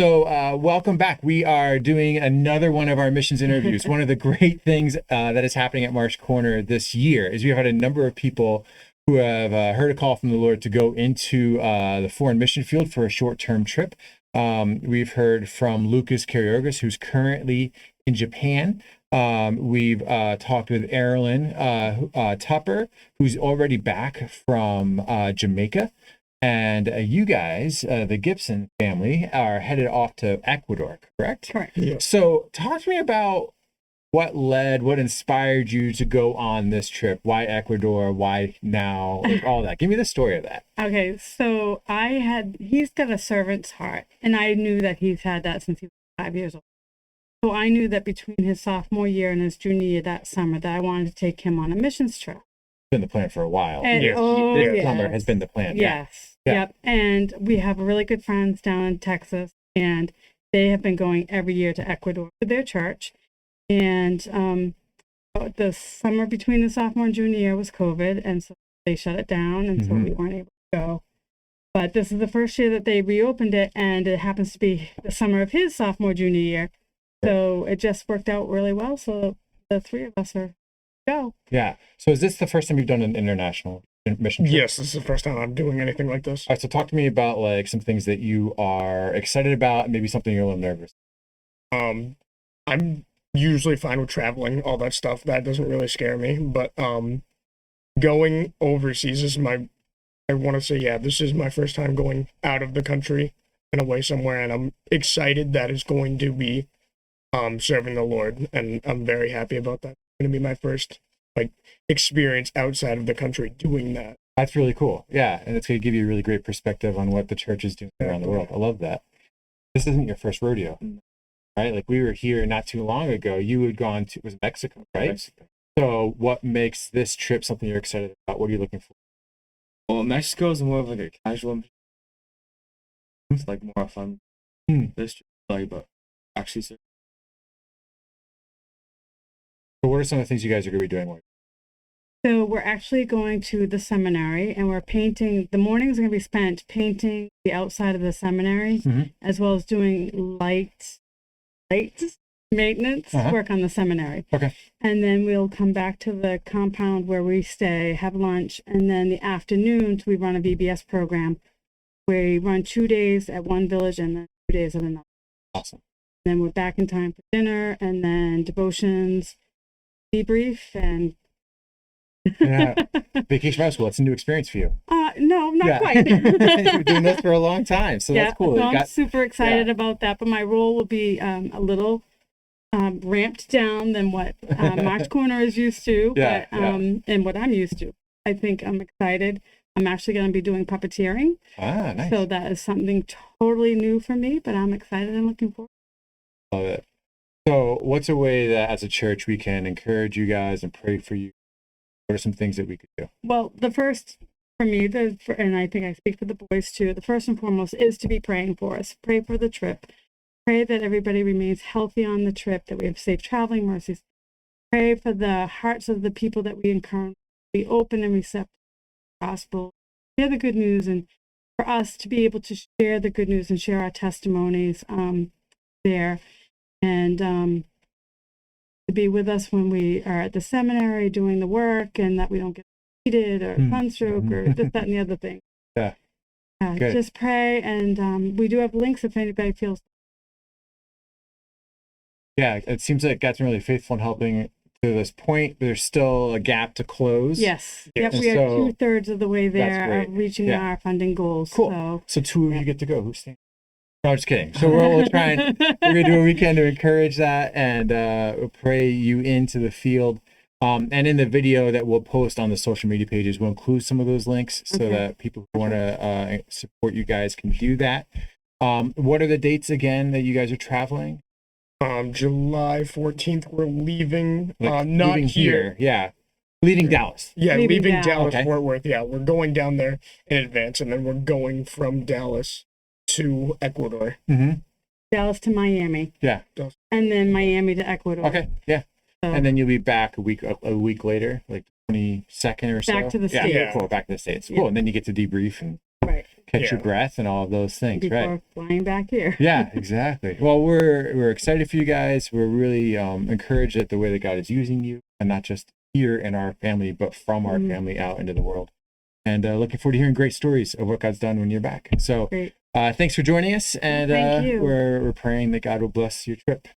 So welcome back. We are doing another one of our missions interviews. One of the great things that is happening at Marsh Corner this year is we've had a number of people who have heard a call from the Lord to go into the foreign mission field for a short-term trip. We've heard from Lucas Kariorgas, who's currently in Japan. We've talked with Erilyn Tupper, who's already back from Jamaica. And you guys, the Gibson family, are headed off to Ecuador, correct? Correct. Yeah. So talk to me about what inspired you to go on this trip? Why Ecuador? Why now? Like all that. Give me the story of that. Okay, so he's got a servant's heart, and I knew that he's had that since he was 5 years old. So I knew that between his sophomore year and his junior year that summer that I wanted to take him on a missions trip. Been the plan for a while. And, This yes. summer has been the plan. Yes. Yeah. Yep. And we have really good friends down in Texas, and they have been going every year to Ecuador with their church. And the summer between the sophomore and junior year was COVID, and so they shut it down, and so we weren't able to go. But this is the first year that they reopened it, and it happens to be the summer of his sophomore junior year. So it just worked out really well. So the three of us are go. Yeah. So is this the first time you've done an international mission trip? Yes, this is the first time I'm doing anything like this. All right, so talk to me about like some things that you are excited about, and maybe something you're a little nervous. I'm usually fine with traveling, all that stuff. That doesn't really scare me. But going overseas is I want to say, yeah, this is my first time going out of the country and away somewhere, and I'm excited that it's going to be serving the Lord, and I'm very happy about that. It's going to be my first experience outside of the country doing that. That's really cool. Yeah, and it's going to give you a really great perspective on what the church is doing around the world. I love that. This isn't your first rodeo, right? Like we were here not too long ago. You had gone to, was Mexico, right? Mexico. So what makes this trip something you're excited about? What are you looking for? Well, Mexico is more of like a casual mission. It's like more fun. This trip, but actually, So what are some of the things you guys are going to be doing? So we're actually going to the seminary, and we're painting. The mornings are going to be spent painting the outside of the seminary, as well as doing light maintenance work on the seminary. Okay. And then we'll come back to the compound where we stay, have lunch, and then the afternoons we run a VBS program where we run 2 days at one village and then 2 days at another. Awesome. Then we're back in time for dinner, and then devotions, debrief, and Yeah. Vacation Bible School, that's a new experience for you. no, not quite. You've been doing this for a long time, so that's cool. So I'm super excited about that, but my role will be a little ramped down than what March Corner is used to, and what I'm used to. I think I'm excited. I'm actually going to be doing puppeteering. Ah, nice. So that is something totally new for me, but I'm excited and looking forward. Love it. So what's a way that as a church we can encourage you guys and pray for you? What are some things that we could do? Well, the first for me, and I think I speak for the boys too, the first and foremost is to be praying for us. Pray for the trip. Pray that everybody remains healthy on the trip, that we have safe traveling mercies. Pray for the hearts of the people that we encounter, be open and receptive to the gospel, share the good news, and for us to be able to share the good news and share our testimonies there, and to be with us when we are at the seminary doing the work, and that we don't get heated or sunstroke or this, that, and the other thing. Yeah. Just pray, and we do have links if anybody feels. Yeah, it seems like God's been really faithful in helping to this point. There's still a gap to close. Yes. Yeah. Yep, we are So, 2/3 of the way there of reaching our funding goals. Cool. So 2 of you get to go. Who's staying? No, I'm just kidding. So we'll try and we're gonna do a weekend to encourage that and we'll pray you into the field. And in the video that we'll post on the social media pages, we'll include some of those links so that people who want to support you guys can do that. What are the dates again that you guys are traveling? July 14th, we're leaving. Like, not leaving here. Yeah. Leaving Dallas. Yeah, leaving Dallas, Okay. Fort Worth. Yeah, we're going down there in advance, and then we're going from Dallas to Ecuador. Dallas to Miami. Yeah. And then Miami to Ecuador. Okay. Yeah. So, And then you'll be back a week later, like 22nd or so. Back to the Yeah, States. cool. Back to the States. Cool. And then you get to debrief and right. catch your Yeah. breath and all of those things, right? Before flying back here. Yeah, exactly. Well, we're excited for you guys. We're really encouraged at the way that God is using you, and not just here in our family, but from our family out into the world. And looking forward to hearing great stories of what God's done when you're back. So Great. thanks for joining us, and Thank you. we're praying that God will bless your trip.